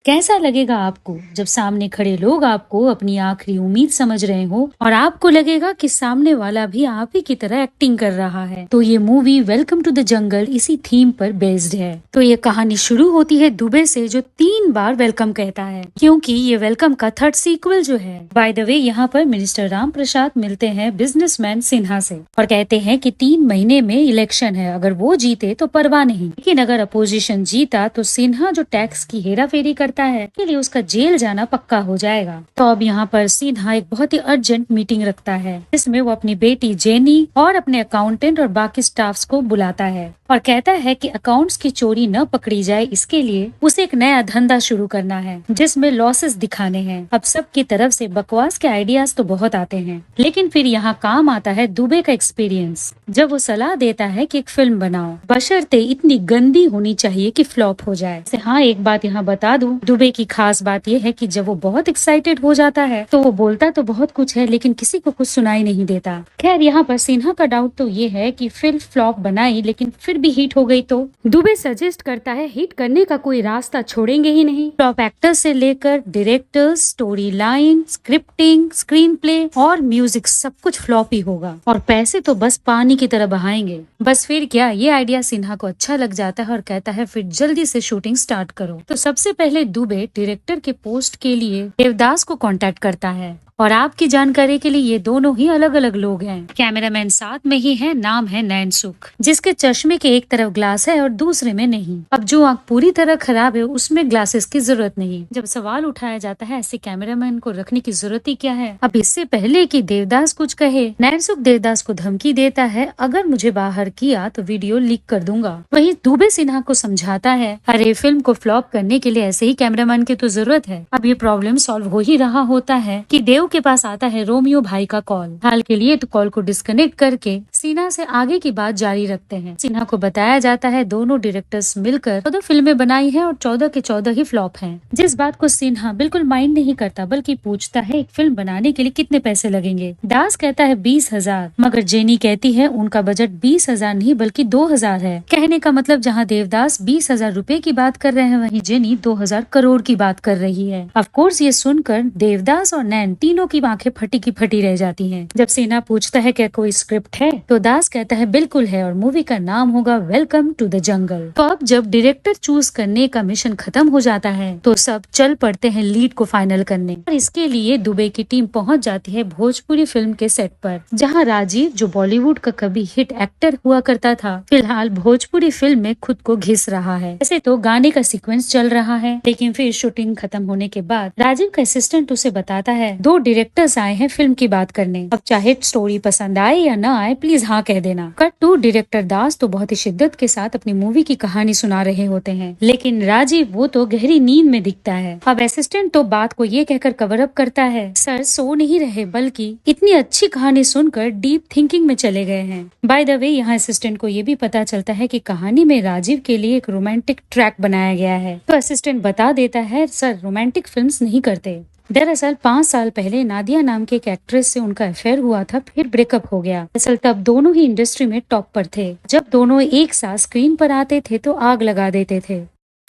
कैसा लगेगा आपको जब सामने खड़े लोग आपको अपनी आखिरी उम्मीद समझ रहे हो और आपको लगेगा कि सामने वाला भी आप ही की तरह एक्टिंग कर रहा है। तो ये movie Welcome to the Jungle इसी थीम पर बेस्ड है। तो ये कहानी शुरू होती है दुबे से, जो 3 बार वेलकम कहता है, क्योंकि ये वेलकम का थर्ड सीक्वल जो है। बाय द वे, यहाँ पर मिनिस्टर राम प्रसाद मिलते हैं बिजनेसमैन सिन्हा से और कहते हैं कि 3 महीने में इलेक्शन है, अगर वो जीते तो परवाह नहीं, लेकिन अगर अपोजिशन जीता तो सिन्हा जो टैक्स की हेराफेरी करता है के लिए उसका जेल जाना पक्का हो जाएगा। तो अब यहाँ पर सिन्हा एक बहुत ही अर्जेंट मीटिंग रखता है, जिसमें वो अपनी बेटी जेनी और अपने अकाउंटेंट और बाकी स्टाफ्स को बुलाता है और कहता है कि अकाउंट्स की चोरी न पकड़ी जाए, इसके लिए उसे एक नया धंधा शुरू करना है जिसमें लॉसेस दिखाने हैं। अब सबकी तरफ से बकवास के आइडियाज तो बहुत आते हैं, लेकिन फिर यहाँ काम आता है दुबे का एक्सपीरियंस, जब वो सलाह देता है कि एक फिल्म बनाओ, बशर्ते इतनी गंदी होनी चाहिए कि फ्लॉप हो जाए। हाँ, एक बात यहाँ बता दूं, दुबे की खास बात यह है कि जब वो बहुत एक्साइटेड हो जाता है तो वो बोलता तो बहुत कुछ है, लेकिन किसी को कुछ सुनाई नहीं देता। खैर, यहाँ पर सिन्हा का डाउट तो ये है कि फिल्म फ्लॉप बनाई लेकिन फिर भी हिट हो गई तो दुबे सजेस्ट करता है हिट करने का कोई रास्ता छोड़ेंगे ही नहीं। टॉप एक्टर्स से लेकर directors, story line, scripting, screen play और म्यूजिक सब कुछ फ्लॉप ही होगा और पैसे तो बस पानी की तरह बहाएंगे। बस फिर क्या, ये आइडिया सिन्हा को अच्छा लग जाता है और कहता है फिर जल्दी से शूटिंग स्टार्ट करो। तो सबसे पहले दुबे डायरेक्टर के पोस्ट के लिए देवदास को कांटेक्ट करता है और आपकी जानकारी के लिए ये दोनों ही अलग अलग लोग हैं। कैमरामैन साथ में ही है, नाम है नैनसुख, जिसके चश्मे के एक तरफ ग्लास है और दूसरे में नहीं। अब जो आंख पूरी तरह खराब है उसमें ग्लासेस की जरूरत नहीं। जब सवाल उठाया जाता है ऐसे कैमरामैन को रखने की जरूरत ही क्या है। अब इससे पहले कि देवदास कुछ कहे, नैनसुख देवदास को धमकी देता है, अगर मुझे बाहर किया तो वीडियो लीक कर दूंगा। वही दुबे सिन्हा को समझाता है, अरे फिल्म को फ्लॉप करने के लिए ऐसे ही कैमरामैन की तो जरूरत है। अब ये प्रॉब्लम सॉल्व हो ही रहा होता है कि देव के पास आता है रोमियो भाई का कॉल। हाल के लिए तो कॉल को डिस्कनेक्ट करके सिन्हा से आगे की बात जारी रखते हैं। सिन्हा को बताया जाता है दोनों डायरेक्टर्स मिलकर 14 फिल्में बनाई हैं और 14 के 14 ही फ्लॉप हैं। जिस बात को सिन्हा बिल्कुल माइंड नहीं करता, बल्कि पूछता है एक फिल्म बनाने के लिए कितने पैसे लगेंगे। दास कहता है 20,000, मगर जेनी कहती है उनका बजट 20,000 नहीं बल्कि 2,000 है। कहने का मतलब जहाँ देवदास 20,000 रुपए की बात कर रहे हैं, वहीं जेनी 2,000 करोड़ की बात कर रही है। ऑफ कोर्स ये सुनकर देवदास और नैन तीनों की आंखें फटी की फटी रह जाती हैं। जब सिन्हा पूछता है क्या कोई स्क्रिप्ट है, तो दास कहता है बिल्कुल है और मूवी का नाम होगा वेलकम टू द जंगल। तो अब जब डायरेक्टर चूज करने का मिशन खत्म हो जाता है तो सब चल पड़ते हैं लीड को फाइनल करने और इसके लिए दुबे की टीम पहुंच जाती है भोजपुरी फिल्म के सेट पर, जहां राजीव, जो बॉलीवुड का कभी हिट एक्टर हुआ करता था, फिलहाल भोजपुरी फिल्म में खुद को घिस रहा है। वैसे तो गाने का सीक्वेंस चल रहा है, लेकिन फिर शूटिंग खत्म होने के बाद राजीव का असिस्टेंट उसे बताता है 2 डायरेक्टर्स आए हैं फिल्म की बात करने, अब चाहे स्टोरी पसंद आए या ना आए प्लीज हाँ कह देना। कट टू डायरेक्टर दास तो बहुत ही शिद्दत के साथ अपनी मूवी की कहानी सुना रहे होते हैं, लेकिन राजीव वो तो गहरी नींद में दिखता है। अब असिस्टेंट तो बात को ये कहकर कवर अप करता है, सर सो नहीं रहे बल्कि इतनी अच्छी कहानी सुनकर डीप थिंकिंग में चले गए हैं। बाय द वे, यहाँ असिस्टेंट को ये भी पता चलता है कि कहानी में राजीव के लिए एक रोमांटिक ट्रैक बनाया गया है। तो असिस्टेंट बता देता है सर रोमांटिक फिल्म्स नहीं करते। दरअसल 5 साल पहले नादिया नाम की एक एक्ट्रेस से उनका अफेयर हुआ था, फिर ब्रेकअप हो गया। दरअसल तब दोनों ही इंडस्ट्री में टॉप पर थे। जब दोनों एक साथ स्क्रीन पर आते थे तो आग लगा देते थे।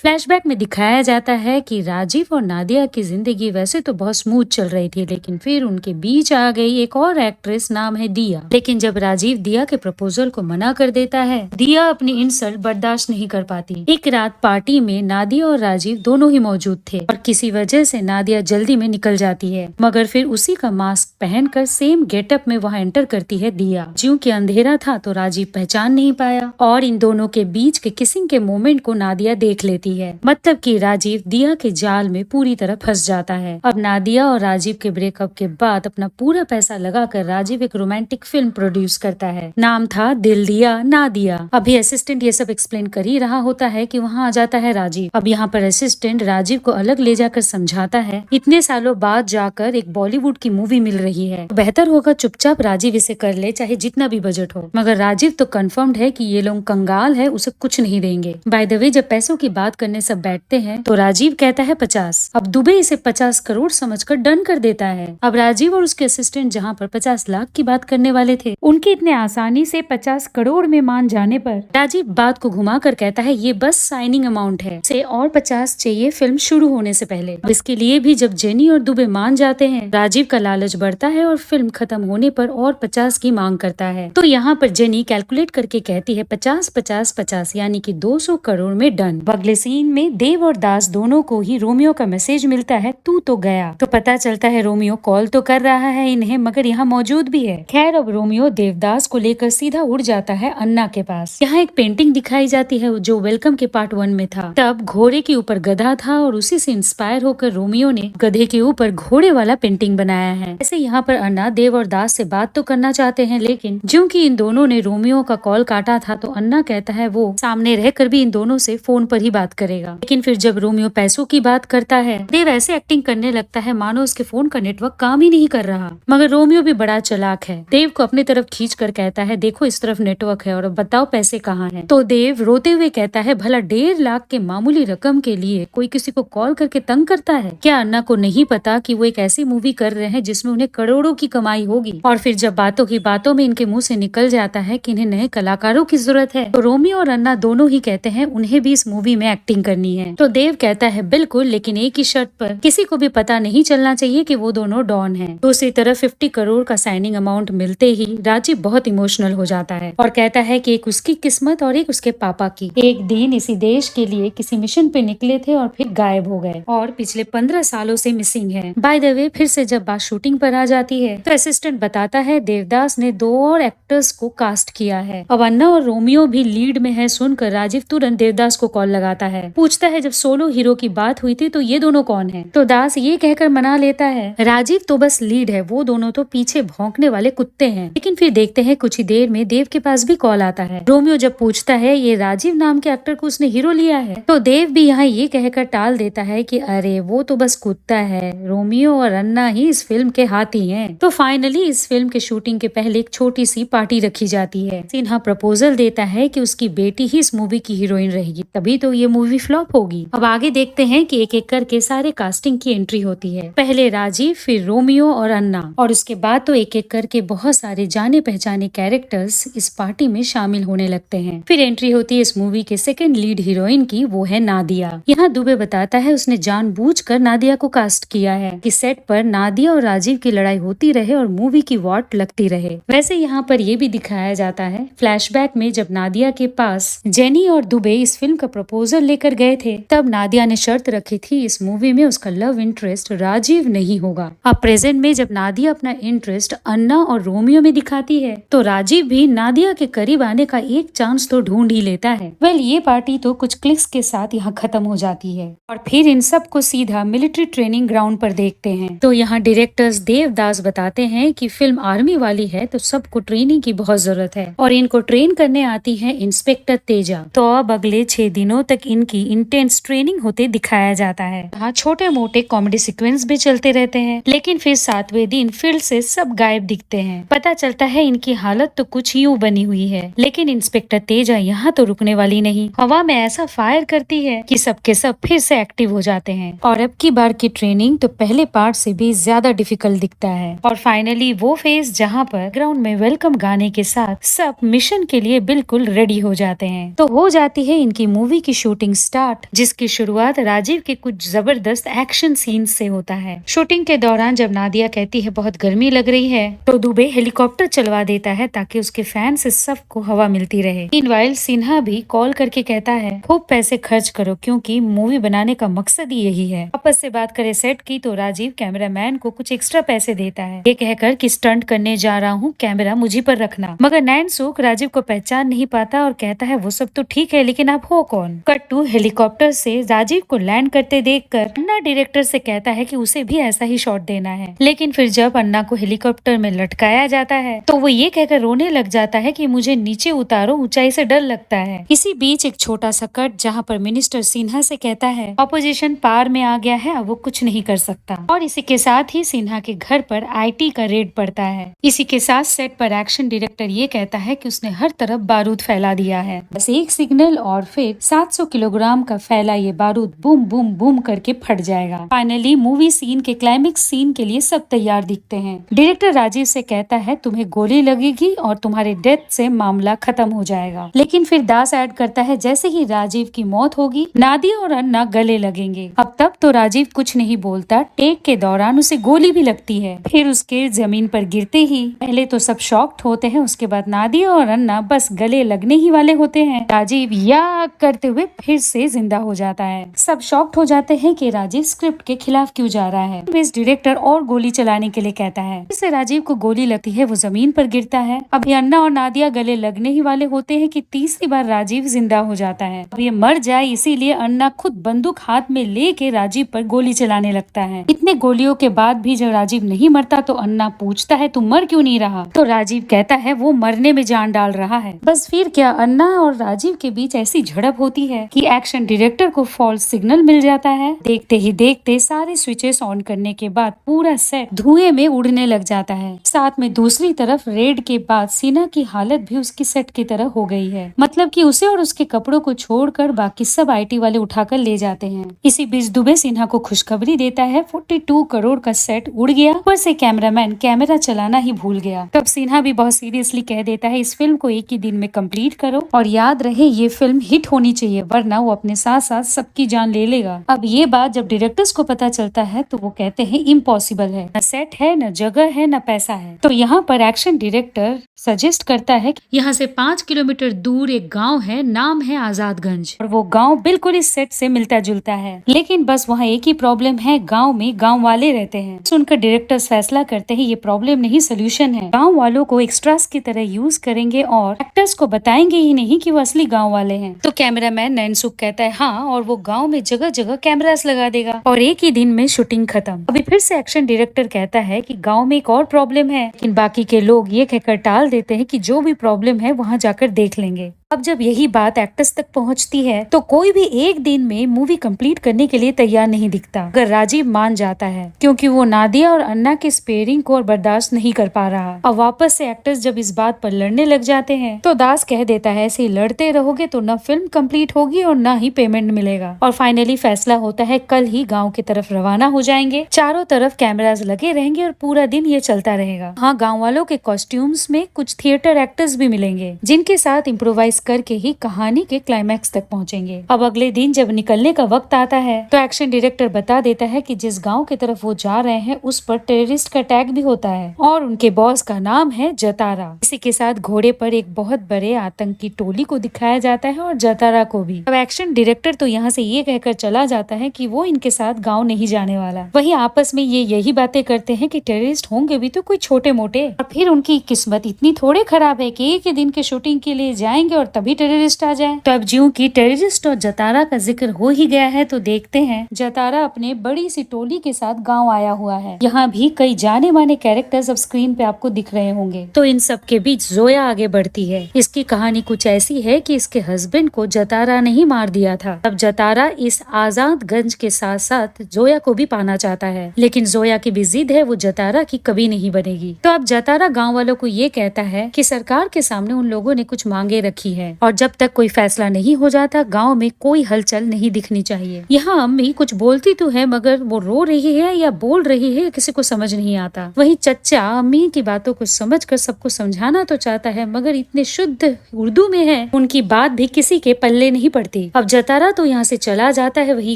फ्लैशबैक में दिखाया जाता है कि राजीव और नादिया की जिंदगी वैसे तो बहुत स्मूथ चल रही थी, लेकिन फिर उनके बीच आ गई एक और एक्ट्रेस, नाम है दिया। लेकिन जब राजीव दिया के प्रपोजल को मना कर देता है, दिया अपनी इंसल्ट बर्दाश्त नहीं कर पाती। एक रात पार्टी में नादिया और राजीव दोनों ही मौजूद थे और किसी वजह से नादिया जल्दी में निकल जाती है, मगर फिर उसी का मास्क पहनकर सेम गेटअप में वहाँ एंटर करती है दिया। ज्यों कि अंधेरा था तो राजीव पहचान नहीं पाया और इन दोनों के बीच के किसिंग के मोमेंट को नादिया देख लेती है। मतलब कि राजीव दिया के जाल में पूरी तरह फंस जाता है। अब नादिया और राजीव के ब्रेकअप के बाद अपना पूरा पैसा लगाकर राजीव एक रोमांटिक फिल्म प्रोड्यूस करता है, नाम था दिल दिया ना दिया। अभी असिस्टेंट ये सब एक्सप्लेन कर ही रहा होता है कि वहाँ आ जाता है राजीव। अब यहाँ पर असिस्टेंट राजीव को अलग ले जाकर समझाता है, इतने सालों बाद जाकर एक बॉलीवुड की मूवी मिल रही है, बेहतर होगा चुपचाप राजीव इसे कर ले, चाहे जितना भी बजट हो। मगर राजीव तो कंफर्म्ड है कि ये लोग कंगाल है, उसे कुछ नहीं देंगे। बाय द वे, जब पैसों की बात करने सब बैठते हैं तो राजीव कहता है 50। अब दुबे इसे 50 करोड़ समझकर डन कर देता है। अब राजीव और उसके असिस्टेंट जहाँ पर 50 लाख की बात करने वाले थे, उनके इतने आसानी से 50 करोड़ में मान जाने पर राजीव बात को घुमा कर कहता है ये बस साइनिंग अमाउंट है, से और 50 चाहिए फिल्म शुरू होने से पहले। अब इसके लिए भी जब जेनी और दुबे मान जाते हैं, राजीव का लालच बढ़ता है और फिल्म खत्म होने पर और 50 की मांग करता है। तो यहाँ पर जेनी कैलकुलेट करके कहती है 50 50 50 यानी कि 200 करोड़ में डन। अगले सीन में देव और दास दोनों को ही रोमियो का मैसेज मिलता है तू तो गया। तो पता चलता है रोमियो कॉल तो कर रहा है इन्हें मगर यहाँ मौजूद भी है। खैर अब रोमियो देवदास को लेकर सीधा उड़ जाता है अन्ना के पास। यहाँ एक पेंटिंग दिखाई जाती है जो वेलकम के पार्ट 1 में था। तब घोड़े के ऊपर गधा था और उसी से इंस्पायर होकर रोमियो ने गधे के ऊपर घोड़े वाला पेंटिंग बनाया है। ऐसे यहाँ पर अन्ना देव और दास से बात तो करना चाहते हैं, लेकिन क्योंकि इन दोनों ने रोमियो का कॉल काटा था तो अन्ना कहता है वो सामने रहकर भी इन दोनों से फोन पर ही बात करेगा। लेकिन फिर जब रोमियो पैसों की बात करता है, देव ऐसे एक्टिंग करने लगता है मानो उसके फोन का नेटवर्क काम ही नहीं कर रहा। मगर रोमियो भी बड़ा चालाक है, देव को अपनी तरफ खींच कर कहता है देखो इस तरफ नेटवर्क है और अब बताओ पैसे कहाँ हैं। तो देव रोते हुए कहता है भला 1.5 लाख के मामूली रकम के लिए कोई किसी को कॉल करके तंग करता है क्या? अन्ना को नहीं पता कि वो एक ऐसी मूवी कर रहे हैं जिसमें उन्हें करोड़ों की कमाई होगी। और फिर जब बातों की बातों में इनके मुंह से निकल जाता है कि इन्हें नए कलाकारों की जरूरत है, तो रोमियो और अन्ना दोनों ही कहते हैं उन्हें भी इस मूवी में एक्टिंग करनी है। तो देव कहता है बिल्कुल, लेकिन एक ही शर्त पर, किसी को भी पता नहीं चलना चाहिए कि वो दोनों डॉन हैं। दूसरी तरफ 50 करोड़ का साइनिंग अमाउंट मिलते ही राजीव बहुत इमोशनल हो जाता है और कहता है कि एक उसकी किस्मत और एक उसके पापा की। एक दिन इसी देश के लिए किसी मिशन पे निकले थे और फिर गायब हो गए और पिछले 15 सालों से मिसिंग है। बाय द वे फिर से जब बात शूटिंग पर आ जाती है तो असिस्टेंट बताता है देवदास ने 2 और एक्टर्स को कास्ट किया है। अब अन्ना और रोमियो भी लीड में है सुनकर राजीव तुरंत देवदास को कॉल लगाता है, पूछता है जब सोलो हीरो की बात हुई थी तो ये दोनों कौन है? तो दास ये कहकर मना लेता है राजीव तो बस लीड है, वो दोनों तो पीछे भौंकने वाले कुत्ते हैं। लेकिन फिर देखते हैं कुछ ही देर में देव के पास भी कॉल आता है। रोमियो जब पूछता है ये राजीव नाम के एक्टर को उसने हीरो लिया है, तो देव भी यहाँ ये कहकर टाल देता है कि अरे वो तो बस कुत्ता है, रोमियो और अन्ना ही इस फिल्म के हाथी हैं। तो फाइनली इस फिल्म के शूटिंग के पहले एक छोटी सी पार्टी रखी जाती है। सिन्हा प्रपोजल देता है कि उसकी बेटी ही इस मूवी की हीरोइन रहेगी, तभी तो ये मूवी फ्लॉप होगी। अब आगे देखते हैं कि एक एक करके सारे कास्टिंग की एंट्री होती है। पहले राजीव, फिर रोमियो और अन्ना, और उसके बाद तो एक एक करके बहुत सारे जाने पहचाने कैरेक्टर्स इस पार्टी में शामिल होने लगते हैं। फिर एंट्री होती है इस मूवी के सेकंड लीड हीरोइन की, वो है नादिया। यहाँ दुबे बताता है उसने जानबूझकर नादिया को कास्ट किया है कि सेट पर नादिया और राजीव की लड़ाई होती रहे और मूवी की वाट लगती रहे। वैसे यहाँ पर ये भी दिखाया जाता है फ्लैशबैक में जब नादिया के पास जेनी और दुबे इस फिल्म का प्रपोजल लेकर गए थे, तब नादिया ने शर्त रखी थी इस मूवी में उसका लव इंटरेस्ट राजीव नहीं होगा। अब प्रेजेंट में जब नादिया अपना इंटरेस्ट अन्ना और रोमियो में दिखाती है, तो राजीव भी नादिया के करीब आने का एक चांस तो ढूंढ ही लेता है। वेल ये पार्टी तो कुछ क्लिक्स के साथ यहाँ खत्म हो जाती है और फिर इन सब को सीधा मिलिट्री ट्रेनिंग ग्राउंड पर देखते हैं। तो यहाँ डायरेक्टर्स देवदास बताते हैं कि फिल्म आर्मी वाली है तो सबको ट्रेनिंग की बहुत जरूरत है और इनको ट्रेन करने आती है इंस्पेक्टर तेजा। तो अब अगले 6 दिनों तक इनकी इंटेंस ट्रेनिंग होते दिखाया जाता है। यहाँ छोटे मोटे कॉमेडी सीक्वेंस भी चलते रहते हैं, लेकिन फिर 7वें दिन फील्ड से सब गायब दिखते हैं। पता चलता है इनकी हालत तो कुछ यूं बनी हुई है, लेकिन इंस्पेक्टर तेजा यहाँ तो रुकने वाली नहीं, हवा में ऐसा फायर करती है कि सबके सब फिर से एक्टिव हो जाते हैं। और अब की बार की ट्रेनिंग तो पहले पार्ट से भी ज्यादा डिफिकल्ट दिखता है। और फाइनली वो फेज जहाँ पर ग्राउंड में वेलकम गाने के साथ सब मिशन के लिए बिल्कुल रेडी हो जाते हैं। तो हो जाती है इनकी मूवी की शूटिंग स्टार्ट, जिसकी शुरुआत राजीव के कुछ जबरदस्त एक्शन सीन से होता है। शूटिंग के दौरान जब नादिया कहती है बहुत गर्मी लग रही है, तो दुबे हेलीकॉप्टर चलवा देता है ताकि उसके फैन से सबको हवा मिलती रहे। मीनवाइल सिन्हा भी कॉल करके कहता है खूब पैसे खर्च करो क्योंकि मूवी बनाने का मकसद ही यही है। आपस से बात करे सेट की, तो राजीव कैमरामैन को कुछ एक्स्ट्रा पैसे देता है, ये कहकर कि स्टंट करने जा रहा हूँ, कैमरा मुझी पर रखना। मगर नैन सूख राजीव को पहचान नहीं पाता और कहता है वो सब तो ठीक है, लेकिन आप हो कौन? कट टू हेलीकॉप्टर से राजीव को लैंड करते देखकर अन्ना डायरेक्टर से कहता है कि उसे भी ऐसा ही शॉट देना है। लेकिन फिर जब अन्ना को हेलीकॉप्टर में लटकाया जाता है तो वो ये कहकर रोने लग जाता है कि मुझे नीचे उतारो, ऊंचाई से डर लगता है। इसी बीच एक छोटा सा कट जहाँ पर मिनिस्टर सिन्हा से कहता है ऑपोजिशन पार में आ गया है, अब वो कुछ नहीं कर सकता। और इसी के साथ ही सिन्हा के घर पर IT का रेड पड़ता है। इसी के साथ सेट पर एक्शन डायरेक्टर ये कहता है कि उसने हर तरफ बारूद फैला दिया है, बस एक सिग्नल और फिर 700 किलोग्राम का फैला ये बारूद बूम बूम बूम करके फट जाएगा। फाइनली मूवी सीन के क्लाइमेक्स सीन के लिए सब तैयार दिखते हैं। डायरेक्टर राजीव से कहता है तुम्हें गोली लगेगी और तुम्हारे डेथ से मामला खत्म हो जाएगा। लेकिन फिर दास ऐड करता है जैसे ही राजीव की मौत होगी नादिया और अन्ना गले लगेंगे। अब तब तो राजीव कुछ नहीं बोलता, टेक के दौरान उसे गोली भी लगती है। फिर उसके जमीन पर गिरते ही पहले तो सब शॉक्ड होते हैं, उसके बाद नादिया और अन्ना बस गले लगने ही वाले होते हैं। राजीव या करते हुए फिर से जिंदा हो जाता है। सब शॉक्ड हो जाते हैं कि राजीव स्क्रिप्ट के खिलाफ क्यों जा रहा है। बेस डायरेक्टर और गोली चलाने के लिए कहता है। इससे राजीव को गोली लगती है, वो जमीन पर गिरता है। अभी अन्ना और नादिया गले लगने ही वाले होते हैं कि तीसरी बार राजीव जिंदा हो जाता है। अब ये मर जाए इसीलिए अन्ना खुद बंदूक हाथ में लेके राजीव पर गोली चलाने लगता है। इतने गोलियों के बाद भी जब राजीव नहीं मरता तो अन्ना पूछता है तुम मर क्यों नहीं रहा, तो राजीव कहता है वो मरने में जान डाल रहा है। बस फिर क्या, अन्ना और राजीव के बीच ऐसी झड़प होती है कि एक्शन डायरेक्टर को फॉल्स सिग्नल मिल जाता है। देखते ही देखते सारे स्विचेस ऑन करने के बाद पूरा सेट धुएं में उड़ने लग जाता है। साथ में दूसरी तरफ रेड के बाद सिन्हा की हालत भी उसकी सेट की तरह हो गई है। मतलब कि उसे और उसके कपड़ों को छोड़कर बाकी सब आईटी वाले उठाकर ले जाते हैं। इसी बीच दुबे सिन्हा को खुशखबरी देता है 42 करोड़ का सेट उड़ गया, ऊपर से कैमरामैन कैमरा चलाना ही भूल गया। तब सिन्हा भी बहुत सीरियसली कह देता है इस फिल्म को एक ही दिन में कंप्लीट करो और याद रहे ये फिल्म हिट होनी चाहिए वरना वो अपने साथ साथ सबकी जान ले लेगा। अब ये बात जब डायरेक्टर्स को पता चलता है तो वो कहते हैं इम्पॉसिबल है, न सेट है, न जगह है, न पैसा है। तो यहाँ पर एक्शन डायरेक्टर सजेस्ट करता है कि यहाँ से 5 किलोमीटर दूर एक गांव है, नाम है आजादगंज, और वो गांव बिल्कुल इस सेट से मिलता जुलता है। लेकिन बस वहाँ एक ही प्रॉब्लम है, गांव में गांव वाले रहते हैं। सुनकर डायरेक्टर्स फैसला करते हैं ये प्रॉब्लम नहीं सोल्यूशन है, गांव वालों को एक्स्ट्रास की तरह यूज करेंगे और एक्टर्स को बताएंगे ही नहीं कि वो असली गांव वाले हैं। तो कैमरामैन नैनसुख कहता है हाँ, और वो गांव में जगह जगह कैमरास लगा देगा और एक ही दिन में शूटिंग खत्म। अभी फिर से एक्शन डायरेक्टर कहता है कि गांव में एक और प्रॉब्लम है, लेकिन बाकी के लोग ये कहकर टाल देते हैं कि जो भी प्रॉब्लम है वहाँ जाकर देख लेंगे। अब जब यही बात एक्टर्स तक पहुंचती है तो कोई भी एक दिन में मूवी कंप्लीट करने के लिए तैयार नहीं दिखता, अगर राजीव मान जाता है, क्योंकि वो नादिया और अन्ना के स्पेयरिंग को और बर्दाश्त नहीं कर पा रहा। अब वापस से एक्टर्स जब इस बात पर लड़ने लग जाते हैं तो दास कह देता है ऐसे ही लड़ते रहोगे तो न फिल्म कंप्लीट होगी और न ही पेमेंट मिलेगा। और फाइनली फैसला होता है कल ही गाँव की तरफ रवाना हो जाएंगे, चारों तरफ कैमराज लगे रहेंगे और पूरा दिन ये चलता रहेगा। हाँ, गाँव वालों के कॉस्ट्यूम्स में कुछ थिएटर एक्टर्स भी मिलेंगे जिनके साथ इम्प्रोवाइज करके ही कहानी के क्लाइमैक्स तक पहुंचेंगे। अब अगले दिन जब निकलने का वक्त आता है तो एक्शन डायरेक्टर बता देता है कि जिस गांव की तरफ वो जा रहे हैं उस पर टेररिस्ट का अटैक भी होता है और उनके बॉस का नाम है जतारा। इसी के साथ घोड़े पर एक बहुत बड़े आतंकी टोली को दिखाया जाता है और जतारा को भी। अब एक्शन डायरेक्टर तो यहाँ से ये कहकर चला जाता है कि वो इनके साथ गाँव नहीं जाने वाला। वही आपस में ये यही बातें करते हैं कि टेररिस्ट होंगे भी तो कोई छोटे मोटे, और फिर उनकी किस्मत इतनी थोड़े खराब है कि एक ही दिन के शूटिंग के लिए जाएंगे और तभी टेररिस्ट आ जाए। तो अब ज्यों की टेररिस्ट और जतारा का जिक्र हो ही गया है तो देखते हैं जतारा अपने बड़ी सी टोली के साथ गांव आया हुआ है। यहाँ भी कई जाने माने कैरेक्टर्स अब स्क्रीन पे आपको दिख रहे होंगे। तो इन सब के बीच जोया आगे बढ़ती है। इसकी कहानी कुछ ऐसी है कि इसके हस्बैंड को जतारा ने ही मार दिया था। अब जतारा इस आजादगंज के साथ साथ जोया को भी पाना चाहता है, लेकिन जोया की भी जिद है, वो जतारा की कभी नहीं बनेगी। तो अब जतारा गाँव वालों को ये कहता है कि सरकार के सामने उन लोगों ने कुछ मांगे रखी है और जब तक कोई फैसला नहीं हो जाता गांव में कोई हलचल नहीं दिखनी चाहिए। यहाँ अम्मी कुछ बोलती तो है मगर वो रो रही है या बोल रही है किसी को समझ नहीं आता। वही चच्चा अम्मी की बातों को समझकर सबको समझाना तो चाहता है मगर इतने शुद्ध उर्दू में है उनकी बात भी किसी के पल्ले नहीं पड़ती। अब जतारा तो यहाँ से चला जाता है। वही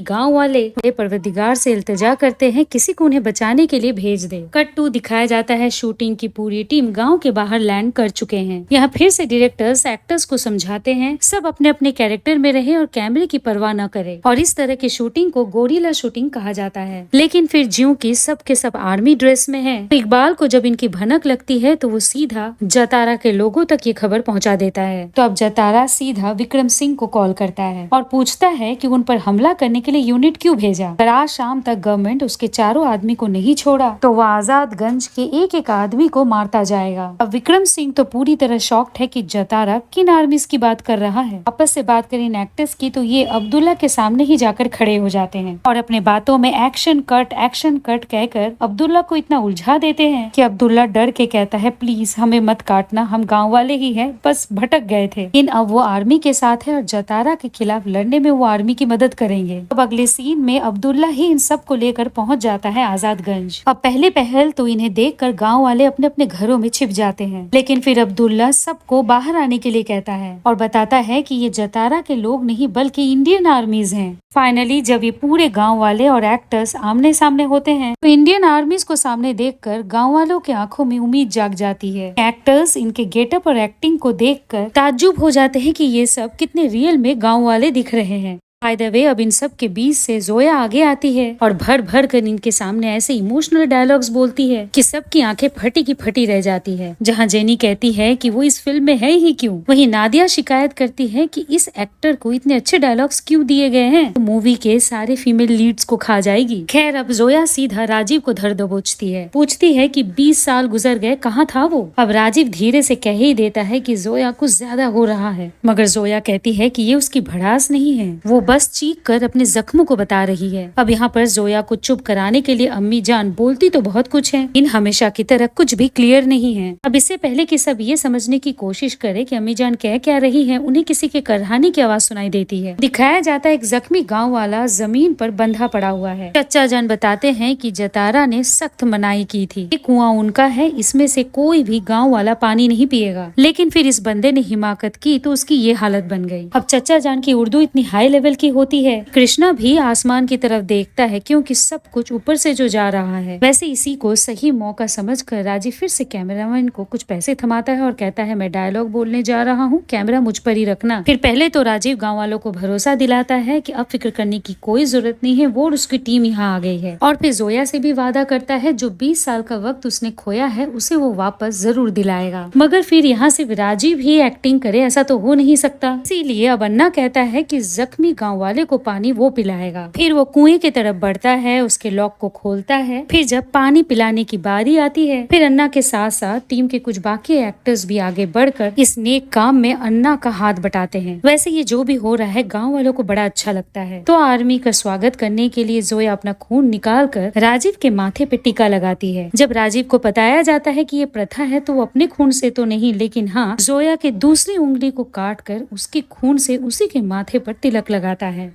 गाँव वाले परवरदिगार से इल्तिजा करते हैं किसी को उन्हें बचाने के लिए भेज दे। कट 2 दिखाया जाता है शूटिंग की पूरी टीम गाँव के बाहर लैंड कर चुके हैं। यहाँ फिर से डायरेक्टर्स एक्टर्स को समझाते हैं सब अपने अपने कैरेक्टर में रहे और कैमरे की परवाह न करे, और इस तरह की शूटिंग को गोरिल्ला शूटिंग कहा जाता है। लेकिन फिर ज्यों की सब के सब आर्मी ड्रेस में है तो इकबाल को जब इनकी भनक लगती है तो वो सीधा जतारा के लोगों तक ये खबर पहुंचा देता है। तो अब जतारा सीधा विक्रम सिंह को कॉल करता है और पूछता है कि उन पर हमला करने के लिए यूनिट क्यों भेजा। पर आज शाम तक गवर्नमेंट उसके चारों आदमी को नहीं छोड़ा तो वो आजादगंज के एक एक आदमी को मारता जाएगा। अब विक्रम सिंह तो पूरी तरह शॉक्ड है कि जतारा किन आर्मी आर्मीज की बात कर रहा है। आपस से बात करें इन एक्टर्स की तो ये अब्दुल्ला के सामने ही जाकर खड़े हो जाते हैं और अपने बातों में एक्शन कट कहकर अब्दुल्ला को इतना उलझा देते हैं कि अब्दुल्ला डर के कहता है प्लीज हमें मत काटना, हम गाँव वाले ही है, बस भटक गए थे। लेकिन अब वो आर्मी के साथ है और जतारा के खिलाफ लड़ने में वो आर्मी की मदद करेंगे। अब अगले सीन में अब्दुल्ला ही इन सब को लेकर पहुंच जाता है आजादगंज। अब पहले पहल तो इन्हें देखकर गांव वाले अपने अपने घरों में छिप जाते हैं, लेकिन फिर अब्दुल्ला सबको बाहर आने के लिए कहता है और बताता है कि ये जतारा के लोग नहीं बल्कि इंडियन आर्मीज हैं। फाइनली जब ये पूरे गांव वाले और एक्टर्स आमने सामने होते हैं तो इंडियन आर्मीज को सामने देखकर गांव वालों की आंखों में उम्मीद जाग जाती है। एक्टर्स इनके गेटअप और एक्टिंग को देखकर ताज्जुब हो जाते हैं कि ये सब कितने रियल में गांव वाले दिख रहे हैं। बाय द वे अब इन सब के बीच से जोया आगे आती है और भर भर कर इनके सामने ऐसे इमोशनल डायलॉग्स बोलती है कि सबकी आंखें फटी की फटी रह जाती है। जहां जेनी कहती है कि वो इस फिल्म में है ही क्यों, वहीं नादिया शिकायत करती है कि इस एक्टर को इतने अच्छे डायलॉग्स क्यों दिए गए हैं, तो मूवी के सारे फीमेल लीड्स को खा जाएगी। खैर अब जोया सीधा राजीव को धर दबोचती है, पूछती है कि 20 साल गुजर गए, कहाँ था वो। अब राजीव धीरे से कह ही देता है कि जोया कुछ ज्यादा हो रहा है, मगर जोया कहती है कि ये उसकी भड़ास नहीं है, वो बस चीख कर अपने जख्मों को बता रही है। अब यहाँ पर जोया को चुप कराने के लिए अम्मी जान बोलती तो बहुत कुछ है, इन हमेशा की तरह कुछ भी क्लियर नहीं है। अब इससे पहले कि सब ये समझने की कोशिश करे कि अम्मी जान कह क्या रही है, उन्हें किसी के करहाने की आवाज सुनाई देती है। दिखाया जाता है एक जख्मी गाँव वाला जमीन पर बंधा पड़ा हुआ है। चचा जान बताते हैं कि जतारा ने सख्त मनाही की थी, ये कुआं उनका है, इसमें से कोई भी गाँव वाला पानी नहीं पिएगा। लेकिन फिर इस बंदे ने हिमाकत की तो उसकी ये हालत बन गई। अब चचा जान की उर्दू इतनी हाई लेवल की होती है, कृष्णा भी आसमान की तरफ देखता है क्योंकि सब कुछ ऊपर से जो जा रहा है। वैसे इसी को सही मौका समझकर राजीव फिर से कैमरामैन को कुछ पैसे थमाता है और कहता है मैं डायलॉग बोलने जा रहा हूँ, कैमरा मुझ पर ही रखना। फिर पहले तो राजीव गाँव वालों को भरोसा दिलाता है कि अब फिक्र करने की कोई जरूरत नहीं है, वो और उसकी टीम यहाँ आ गई है। और फिर जोया से भी वादा करता है जो 20 साल का वक्त उसने खोया है उसे वो वापस जरूर दिलाएगा। मगर फिर यहाँ सिर्फ राजीव ही एक्टिंग करे ऐसा तो हो नहीं सकता, इसीलिए अब अन्ना कहता है कि जख्मी गाँव वाले को पानी वो पिलाएगा। फिर वो कुएं की तरफ बढ़ता है, उसके लॉक को खोलता है। फिर जब पानी पिलाने की बारी आती है, फिर अन्ना के साथ साथ टीम के कुछ बाकी एक्टर्स भी आगे बढ़कर इस नेक काम में अन्ना का हाथ बटाते हैं। वैसे ये जो भी हो रहा है गांव वालों को बड़ा अच्छा लगता है। तो आर्मी का स्वागत करने के लिए जोया अपना खून निकाल कर राजीव के माथे पे टीका लगाती है। जब राजीव को बताया जाता है कि ये प्रथा है तो वो अपने खून से तो नहीं, लेकिन हाँ जोया के दूसरी उंगली को काट कर उसके खून से उसी के माथे पर तिलक लगाता है।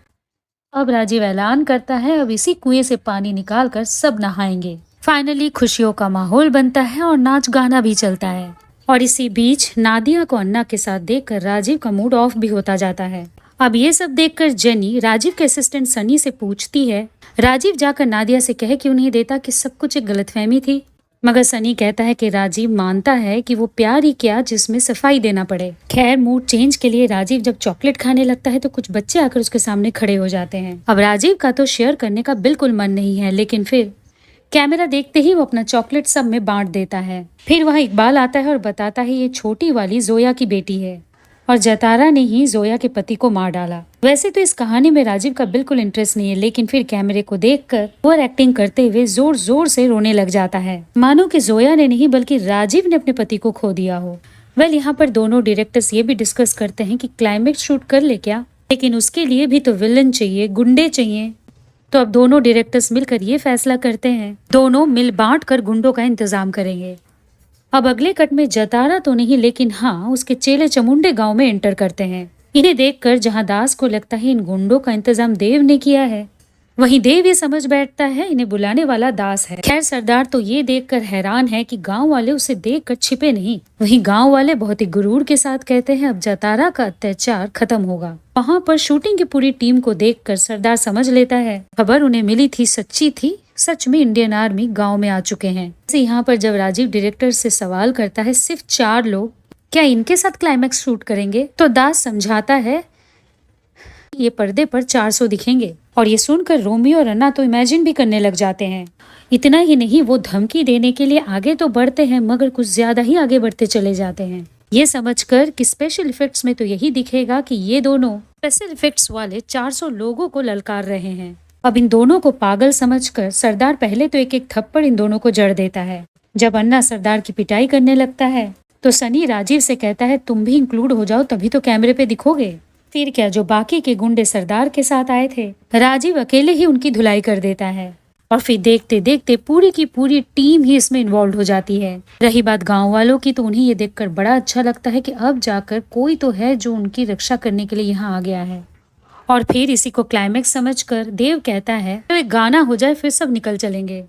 अब राजीव ऐलान करता है अब इसी कुएं से पानी निकाल कर सब नहाएंगे। फाइनली खुशियों का माहौल बनता है और नाच गाना भी चलता है। और इसी बीच नादिया को अन्ना के साथ देखकर राजीव का मूड ऑफ भी होता जाता है। अब ये सब देखकर जेनी राजीव के असिस्टेंट सनी से पूछती है राजीव जाकर नादिया से कहे क्यों नहीं देता कि सब कुछ एक गलतफहमी थी। मगर सनी कहता है कि राजीव मानता है कि वो प्यार ही क्या जिसमें सफाई देना पड़े। खैर मूड चेंज के लिए राजीव जब चॉकलेट खाने लगता है तो कुछ बच्चे आकर उसके सामने खड़े हो जाते हैं। अब राजीव का तो शेयर करने का बिल्कुल मन नहीं है, लेकिन फिर कैमरा देखते ही वो अपना चॉकलेट सब में बांट देता है। फिर वहाँ इकबाल आता है और बताता है ये छोटी वाली जोया की बेटी है और जतारा ने ही जोया के पति को मार डाला। वैसे तो इस कहानी में राजीव का बिल्कुल इंटरेस्ट नहीं है, लेकिन फिर कैमरे को देखकर ओवर एक्टिंग करते हुए जोर जोर से रोने लग जाता है, मानो कि जोया ने नहीं बल्कि राजीव ने अपने पति को खो दिया हो। यहाँ पर दोनों डायरेक्टर्स ये भी डिस्कस करते हैं कि क्लाइमेक्स शूट कर ले क्या, लेकिन उसके लिए भी तो विलन चाहिए, गुंडे चाहिए। तो अब दोनों डायरेक्टर्स मिलकर ये फैसला करते हैं दोनों मिल बांट कर गुंडों का इंतजाम करेंगे। अब अगले कट में जतारा तो नहीं, लेकिन हाँ उसके चेले चमुंडे गांव में एंटर करते हैं। इन्हें देखकर जहां दास को लगता है इन गुंडों का इंतजाम देव ने किया है, वहीं देव ये समझ बैठता है इन्हें बुलाने वाला दास है। खैर सरदार तो ये देखकर हैरान है कि गांव वाले उसे देखकर छिपे नहीं। वहीं गांव वाले बहुत ही गुरूर के साथ कहते हैं अब जतारा का अत्याचार खत्म होगा। वहाँ पर शूटिंग की पूरी टीम को देखकर सरदार समझ लेता है खबर उन्हें मिली थी सच्ची थी, सच में इंडियन आर्मी गांव में आ चुके हैं। यहाँ पर जब राजीव डायरेक्टर से सवाल करता है सिर्फ 4 लोग, क्या इनके साथ क्लाइमेक्स शूट करेंगे, तो दास समझाता है ये पर्दे पर 400 दिखेंगे। और ये सुनकर रोमियो और अन्ना तो इमेजिन भी करने लग जाते हैं। इतना ही नहीं वो धमकी देने के लिए आगे तो बढ़ते हैं मगर कुछ ज्यादा ही आगे बढ़ते चले जाते हैं, ये समझकर कि स्पेशल इफेक्ट्स में तो यही दिखेगा कि ये दोनों स्पेशल इफेक्ट्स वाले 400 लोगों को ललकार रहे हैं। अब इन दोनों को पागल समझकर सरदार पहले तो एक एक थप्पड़ इन दोनों को जड़ देता है। जब अन्ना सरदार की पिटाई करने लगता है तो सनी राजीव से कहता है तुम भी इंक्लूड हो जाओ तभी तो कैमरे पे दिखोगे। फिर क्या, जो बाकी के गुंडे सरदार के साथ आए थे, राजीव अकेले ही उनकी धुलाई कर देता है और फिर देखते देखते पूरी की पूरी टीम ही इसमें इन्वॉल्व हो जाती है। रही बात गांव वालों की, तो उन्हें ये देखकर बड़ा अच्छा लगता है कि अब जाकर कोई तो है जो उनकी रक्षा करने के लिए यहाँ आ गया है। और फिर इसी को क्लाइमेक्स समझकर देव कहता है तो एक गाना हो जाए फिर सब निकल चलेंगे।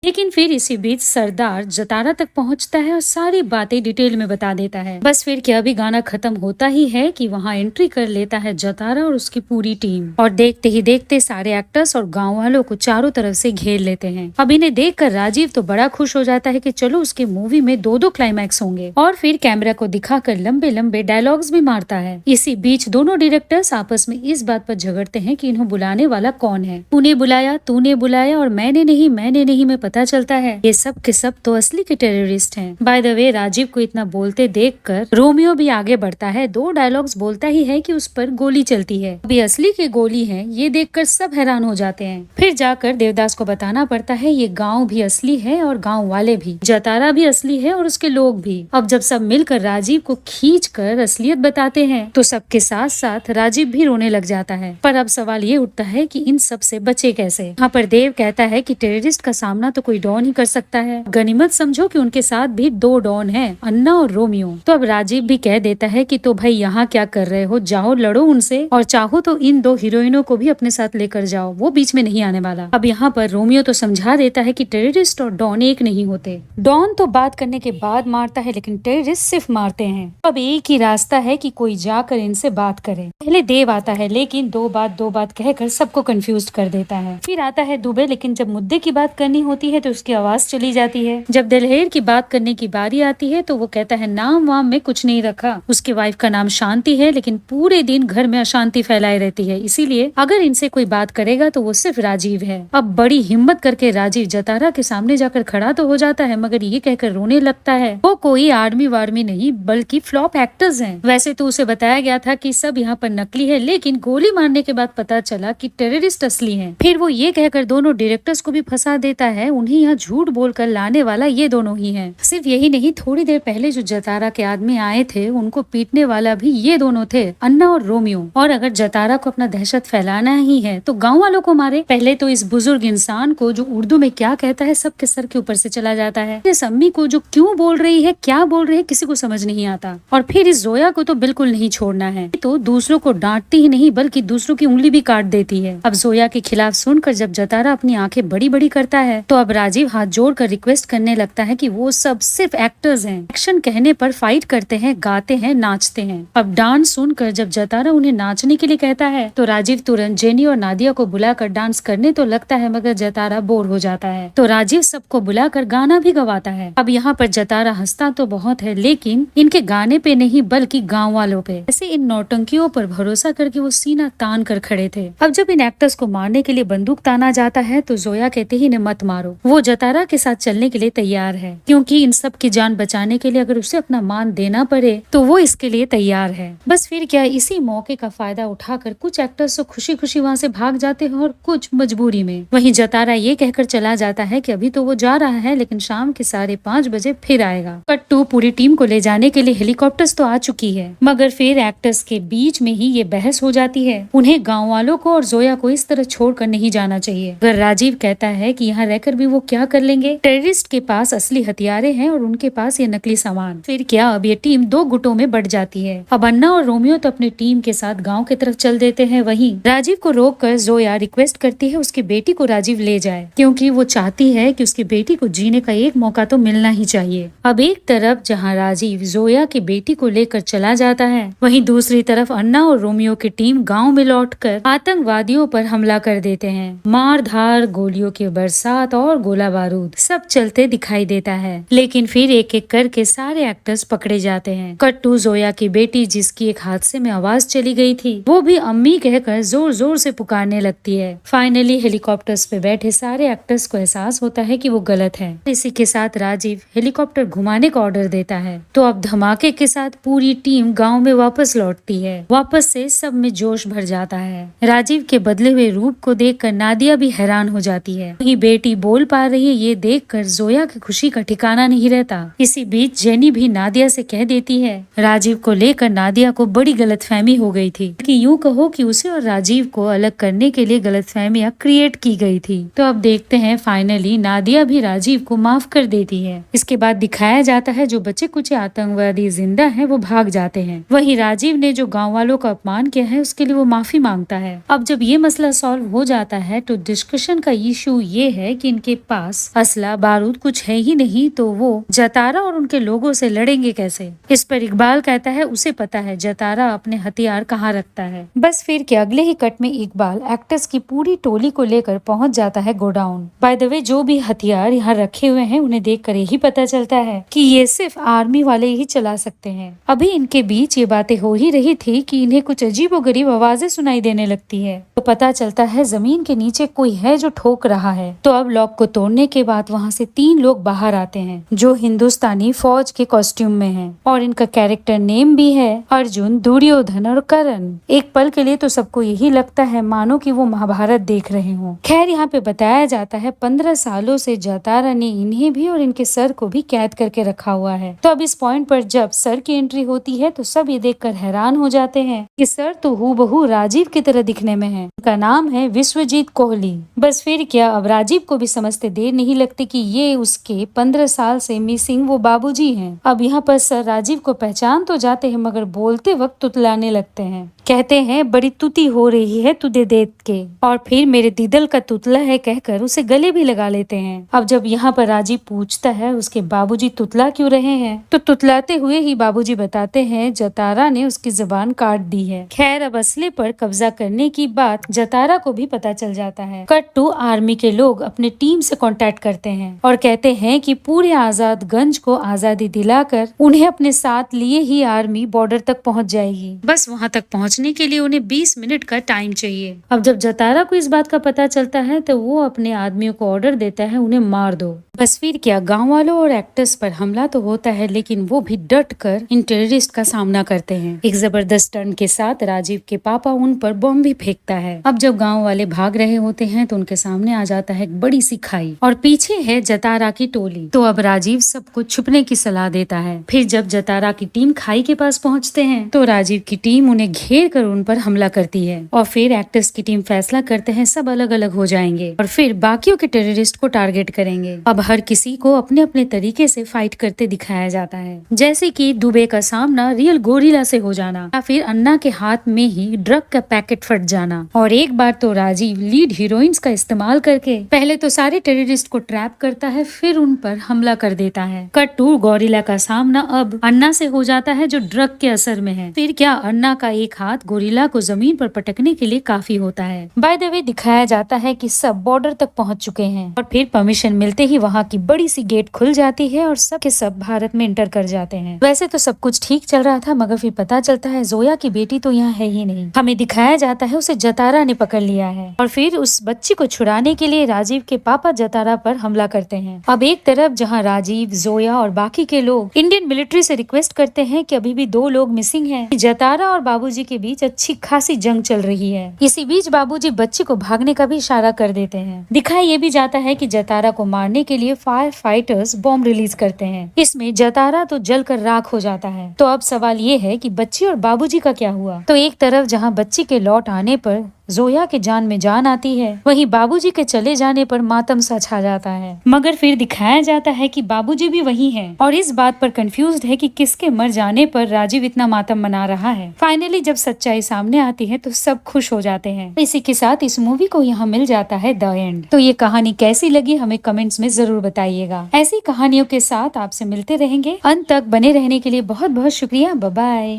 लेकिन फिर इसी बीच सरदार जतारा तक पहुंचता है और सारी बातें डिटेल में बता देता है। बस फिर क्या अभी गाना खत्म होता ही है कि वहां एंट्री कर लेता है जतारा और उसकी पूरी टीम, और देखते ही देखते सारे एक्टर्स और गांव वालों को चारों तरफ से घेर लेते हैं। अब इन्हें देखकर राजीव तो बड़ा खुश हो जाता है कि चलो उसके मूवी में दो दो क्लाइमैक्स होंगे, और फिर कैमरा को दिखाकर लंबे लंबे डायलॉग्स भी मारता है। इसी बीच दोनों डायरेक्टर्स आपस में इस बात पर झगड़ते हैं कि इन्हें बुलाने वाला कौन है। तूने बुलाया और मैंने नहीं में पता चलता है ये सब के सब तो असली के टेररिस्ट हैं। बाय द वे, राजीव को इतना बोलते देखकर रोमियो भी आगे बढ़ता है, दो डायलॉग्स बोलता ही है कि उस पर गोली चलती है। अभी असली की गोली है, ये देखकर सब हैरान हो जाते हैं। फिर जाकर देवदास को बताना पड़ता है ये गाँव भी असली है और गाँव वाले भी, जतारा भी असली है और उसके लोग भी। अब जब सब मिलकर राजीव को खींच कर असलियत बताते हैं तो सबके साथ साथ राजीव भी रोने लग जाता है। पर अब सवाल ये उठता है कि इन सब से बचे कैसे। यहाँ पर देव कहता है कि टेररिस्ट का सामना तो कोई डॉन ही कर सकता है, गनीमत समझो कि उनके साथ भी दो डॉन हैं, अन्ना और रोमियो। तो अब राजीव भी कह देता है कि तो भाई यहाँ क्या कर रहे हो, जाओ लड़ो उनसे, और चाहो तो इन दो हीरोइनों को भी अपने साथ लेकर जाओ, वो बीच में नहीं आने वाला। अब यहाँ पर रोमियो तो समझा देता है कि टेररिस्ट और डॉन एक नहीं होते, डॉन तो बात करने के बाद मारता है लेकिन टेररिस्ट सिर्फ मारते हैं। अब एक ही रास्ता है कि कोई जाकर इनसे बात करे। पहले देव आता है लेकिन दो बात कहकर सबको कंफ्यूज कर देता है। फिर आता है दुबे, लेकिन जब मुद्दे की बात करनी होती है तो उसकी आवाज चली जाती है। जब दिलहेर की बात करने की बारी आती है तो वो कहता है नाम वाम में कुछ नहीं रखा, उसकी वाइफ का नाम शांति है, लेकिन पूरे दिन घर में अशांति फैलाई रहती है, इसीलिए अगर इनसे कोई बात करेगा तो वो सिर्फ राजीव है। अब बड़ी हिम्मत करके राजीव जतारा के सामने जाकर खड़ा तो हो जाता है, मगर ये कहकर रोने लगता है वो कोई आर्मी वार्मी नहीं बल्कि फ्लॉप एक्टर्स हैं। वैसे तो उसे बताया गया था कि सब यहाँ पर नकली है, लेकिन गोली मारने के बाद पता चला कि टेररिस्ट असली हैं। फिर वो ये कहकर दोनों डायरेक्टर्स को भी फंसा देता है, उन्हें यहाँ झूठ बोलकर लाने वाला ये दोनों ही हैं। सिर्फ यही नहीं, थोड़ी देर पहले जो जतारा के आदमी आए थे उनको पीटने वाला भी ये दोनों थे, अन्ना और रोमियो। और अगर जतारा को अपना दहशत फैलाना ही है तो गाँव वालों को मारे। पहले तो इस बुजुर्ग इंसान को जो उर्दू में क्या कहता है सबके सर के ऊपर से चला जाता है। इस अम्मी को जो क्यों बोल रही है क्या बोल रही है किसी को समझ नहीं आता। और फिर इस जोया को तो बिल्कुल नहीं छोड़ना है, तो दूसरों को डांटती ही नहीं बल्कि दूसरों की उंगली भी काट देती है। अब जोया के खिलाफ सुनकर जब जतारा अपनी आंखें बड़ी बड़ी करता है तो अब राजीव हाथ जोड़कर रिक्वेस्ट करने लगता है कि वो सब सिर्फ एक्टर्स हैं, एक्शन कहने पर फाइट करते हैं, गाते हैं, नाचते हैं। अब डांस सुनकर जब जतारा उन्हें नाचने के लिए कहता है तो राजीव तुरंत जेनी और नादिया को बुलाकर डांस करने तो लगता है, मगर जतारा बोर हो जाता है तो राजीव सबको बुलाकर गाना भी गवाता है। अब यहाँ पर जतारा हंसता तो बहुत है लेकिन इनके गाने पे नहीं बल्कि गाँव वालों पे, ऐसे इन नौटंकियों पर भरोसा करके वो सीना तान कर खड़े थे। अब जब इन एक्टर्स को मारने के लिए बंदूक ताना जाता है तो जोया कहते ही इन्हें मत मारो, वो जतारा के साथ चलने के लिए तैयार है, क्योंकि इन सब की जान बचाने के लिए अगर उसे अपना मान देना पड़े तो वो इसके लिए तैयार है। बस फिर क्या, इसी मौके का फायदा उठाकर कुछ एक्टर्स तो खुशी खुशी वहाँ से भाग जाते हैं और कुछ मजबूरी में। वहीं जतारा ये कहकर चला जाता है कि अभी तो वो जा रहा है लेकिन शाम के 5:30 बजे फिर आएगा। कट टू, पूरी टीम को ले जाने के लिए हेलीकॉप्टर्स तो आ चुकी है, मगर फिर एक्टर्स के बीच में ही ये बहस हो जाती है। उन्हें गाँव वालों को और जोया को इस तरह छोड़कर नहीं जाना चाहिए। अगर राजीव कहता है कि यहाँ रहकर भी वो क्या कर लेंगे, टेररिस्ट के पास असली हथियारे हैं और उनके पास ये नकली सामान। फिर क्या, अब ये टीम दो गुटों में बढ़ जाती है। अब अन्ना और रोमियो तो अपनी टीम के साथ गांव की तरफ चल देते हैं। वहीं राजीव को रोककर जोया रिक्वेस्ट करती है उसकी बेटी को राजीव ले जाए, क्योंकि वो चाहती है कि उसकी बेटी को जीने का एक मौका तो मिलना ही चाहिए। अब एक तरफ जहाँ राजीव जोया की बेटी को लेकर चला जाता है, वहीं दूसरी तरफ अन्ना और रोमियो की टीम गाँव में लौटकर आतंकवादियों पर हमला कर देते हैं। मार धार, गोलियों की बरसात और गोला बारूद सब चलते दिखाई देता है, लेकिन फिर एक एक करके सारे एक्टर्स पकड़े जाते हैं। कट्टू, जोया की बेटी जिसकी एक हादसे में आवाज चली गई थी, वो भी अम्मी कहकर जोर जोर से पुकारने लगती है। फाइनली हेलीकॉप्टर्स पे बैठे सारे एक्टर्स को एहसास होता है कि वो गलत है। इसी के साथ राजीव हेलीकॉप्टर घुमाने का ऑर्डर देता है। तो अब धमाके के साथ पूरी टीम गाँव में वापस लौटती है। वापस से सब में जोश भर जाता है। राजीव के बदले हुए रूप को देखकर नादिया भी हैरान हो जाती है। वही बेटी बोल बोल पा रही है ये देखकर जोया की खुशी का ठिकाना नहीं रहता। इसी बीच जेनी भी नादिया से कह देती है राजीव को लेकर नादिया को बड़ी गलतफहमी हो गई थी कि यूं कहो कि उसे और राजीव को अलग करने के लिए गलतफहमियां क्रिएट की गई थी। तो अब देखते हैं फाइनली नादिया भी राजीव को माफ कर देती है। इसके बाद दिखाया जाता है जो बचे कुछ आतंकवादी जिंदा हैं वो भाग जाते हैं। वहीं राजीव ने जो गाँव वालों का अपमान किया है उसके लिए वो माफी मांगता है। अब जब ये मसला सॉल्व हो जाता है तो डिस्कशन का इशू ये है कि इनके पास असला बारूद कुछ है ही नहीं, तो वो जतारा और उनके लोगों से लड़ेंगे कैसे। इस पर इकबाल कहता है उसे पता है जतारा अपने हथियार कहाँ रखता है। बस फिर क्या अगले ही कट में इकबाल एक्टर्स की पूरी टोली को लेकर पहुंच जाता है गोडाउन। बाय द वे जो भी हथियार यहाँ रखे हुए हैं उन्हें देखकर यही पता चलता है कि ये सिर्फ आर्मी वाले ही चला सकते हैं। अभी इनके बीच ये बातें हो ही रही थी कि इन्हें कुछ अजीबोगरीब आवाजें सुनाई देने लगती है। तो पता चलता है जमीन के नीचे कोई है जो ठोक रहा है। तो अब लॉक को तोड़ने के बाद वहाँ से 3 लोग बाहर आते हैं जो हिंदुस्तानी फौज के कॉस्ट्यूम में हैं और इनका कैरेक्टर नेम भी है अर्जुन, दुर्योधन और करण। एक पल के लिए तो सबको यही लगता है मानो कि वो महाभारत देख रहे हों। खैर यहाँ पे बताया जाता है 15 सालों से जतारा ने इन्हें भी और इनके सर को भी कैद करके रखा हुआ है। तो अब इस पॉइंट पर जब सर की एंट्री होती है तो सब ये देखकर हैरान हो जाते हैं कि सर तो हूबहू राजीव की तरह दिखने में है। उनका नाम है विश्वजीत कोहली। बस फिर क्या अब राजीव को भी समझते देर नहीं लगती कि ये उसके 15 साल से मिसिंग वो बाबूजी हैं। अब यहाँ पर सर राजीव को पहचान तो जाते हैं मगर बोलते वक्त तुतलाने लगते हैं। कहते हैं बड़ी तुती हो रही है तुझे देख के, और फिर मेरे दिदल का तुतला है कहकर उसे गले भी लगा लेते हैं। अब जब यहाँ पर राजीव पूछता है उसके बाबूजी तुतला क्यों रहे हैं तो तुतलाते हुए ही बाबूजी बताते हैं जतारा ने उसकी जुबान काट दी है। खैर अब असले पर कब्जा करने की बात जतारा को भी पता चल जाता है। कट टू आर्मी के लोग अपने टीम से कांटेक्ट करते हैं और कहते हैं कि पूरे आजादगंज को आजादी दिलाकर उन्हें अपने साथ लिए ही आर्मी बॉर्डर तक पहुंच जाएगी। बस वहां तक पहुंचने के लिए उन्हें 20 मिनट का टाइम चाहिए। अब जब जतारा को इस बात का पता चलता है तो वो अपने आदमियों को ऑर्डर देता है उन्हें मार दो। बस फिर क्या गाँव वालों और एक्टर्स पर हमला तो होता है लेकिन वो भी डट कर इन टेररिस्ट का सामना करते हैं। एक जबरदस्त टर्न के साथ राजीव के पापा उन पर बम भी फेंकता है। अब जब गाँव वाले भाग रहे होते हैं तो उनके सामने आ जाता है एक बड़ी सी खाई और पीछे है जतारा की टोली। तो अब राजीव सबको छुपने की सलाह देता है। फिर जब जतारा की टीम खाई के पास पहुंचते हैं तो राजीव की टीम उन्हें घेर कर उन पर हमला करती है और फिर एक्टर्स की टीम फैसला करते हैं सब अलग अलग हो जाएंगे और फिर बाकियों के टेररिस्ट को टारगेट करेंगे। अब हर किसी को अपने अपने तरीके से फाइट करते दिखाया जाता है, जैसे कि दुबे का सामना रियल गोरिल्ला से हो जाना या फिर अन्ना के हाथ में ही ड्रग का पैकेट फट जाना। और एक बार तो राजीव लीड हीरोइंस का इस्तेमाल करके पहले तो सारे टेररिस्ट को ट्रैप करता है फिर उन पर हमला कर देता है। कट टू गोरिल्ला का सामना अब अन्ना से हो जाता है जो ड्रग के असर में है। फिर क्या अन्ना का एक हाथ गोरिल्ला को जमीन पर पटकने के लिए काफी होता है। बाय द वे दिखाया जाता है कि सब बॉर्डर तक पहुंच चुके हैं और फिर परमिशन मिलते ही वहां की बड़ी सी गेट खुल जाती है और सब के सब भारत में एंटर कर जाते हैं। वैसे तो सब कुछ ठीक चल रहा था मगर फिर पता चलता है जोया की बेटी तो यहाँ है ही नहीं। हमें दिखाया जाता है उसे जतारा ने पकड़ लिया है और फिर उस बच्ची को छुड़ाने के लिए राजीव के पापा जतारा पर हमला करते हैं। अब एक तरफ जहाँ राजीव, जोया और बाकी के लोग इंडियन मिलिट्री से रिक्वेस्ट करते हैं कि अभी भी 2 लोग मिसिंग हैं। जतारा और बाबूजी के बीच अच्छी खासी जंग चल रही है। इसी बीच बाबूजी बच्ची को भागने का भी इशारा कर देते हैं। दिखाया ये भी जाता है कि जतारा को मारने के लिए फायर फाइटर्स बॉम्ब रिलीज करते हैं। इसमें जतारा तो जलकर राख हो जाता है। तो अब सवाल ये है कि बच्ची और बाबूजी का क्या हुआ। तो एक तरफ जहाँ बच्ची के लौट आने पर जोया के जान में जान आती है, वहीं बाबूजी के चले जाने पर मातम सा छा जाता है। मगर फिर दिखाया जाता है कि बाबूजी भी वही हैं और इस बात पर कंफ्यूज्ड है कि किसके मर जाने पर राजीव इतना मातम मना रहा है। फाइनली जब सच्चाई सामने आती है तो सब खुश हो जाते हैं। इसी के साथ इस मूवी को यहाँ मिल जाता है द एंड। तो ये कहानी कैसी लगी हमें कमेंट्स में जरूर बताइएगा। ऐसी कहानियों के साथ आपसे मिलते रहेंगे। अंत तक बने रहने के लिए बहुत बहुत शुक्रिया। Bye bye.